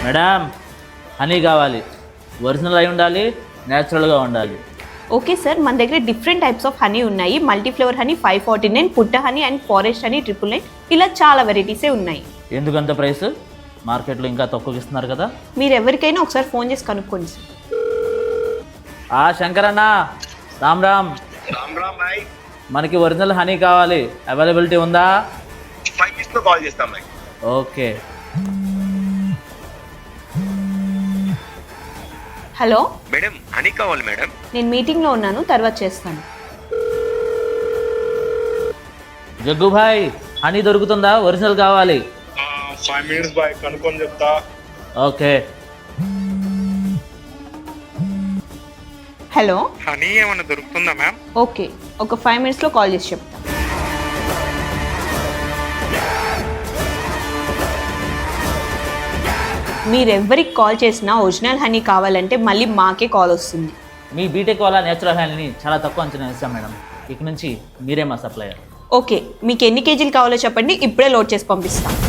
Madam honey కావాలి, original అయి ఉండాలి, న్యాచురల్గా ఉండాలి. ఓకే సార్, మన దగ్గర డిఫరెంట్ టైప్స్ ఆఫ్ హనీ ఉన్నాయి. మల్టీ ఫ్లేవర్ హనీ 549, పుట్ట హనీ అండ్ ఫారెస్ట్ హనీ 999, ఇలా చాలా వెరైటీసే ఉన్నాయి. ఎందుకంత ప్రైస్? మార్కెట్లో ఇంకా తక్కువకి ఇస్తున్నారు కదా. మీరు ఎవరికైనా ఒకసారి ఫోన్ చేసి కనుక్కోండి సార్. శంకరన్న, రామ్ రామ్. రామ్ రామ్ భాయ్. మనకి ఒరిజినల్ హనీ కావాలి, అవైలబిలిటీ ఉందా? 5 minutes లో కాల్ చేస్తాం భాయ్. ఓకే. హలో మేడం హనీ కావాలి మేడం. నేను మీటింగ్లో ఉన్నాను, తర్వాత చేస్తాను. జగ్గు భాయ్, హనీ దొరుకుతుందా? ఒరిజినల్ కావాలి. 5 minutes భాయ్, కనుక్కొని చెప్తా. ఓకే. హలో హనీ ఏమైనా దొరుకుతుందా మ్యామ్? ఓకే, ఒక 5 minutesలో కాల్ చేసి చెప్తాను. మీరెవ్వరికి కాల్ చేసినా ఒరిజినల్ హనీ కావాలంటే మళ్ళీ మాకే కాల్ వస్తుంది. మీ బీటెక్ వాళ్ళ నేచురల్ హనీని చాలా తక్కువ అంచనా వేస్తాం మేడం. ఇక నుంచి మీరే మా సప్లయర్. ఓకే, మీకు ఎన్ని కేజీలు కావాలో చెప్పండి, ఇప్పుడే లోడ్ చేసి పంపిస్తాను.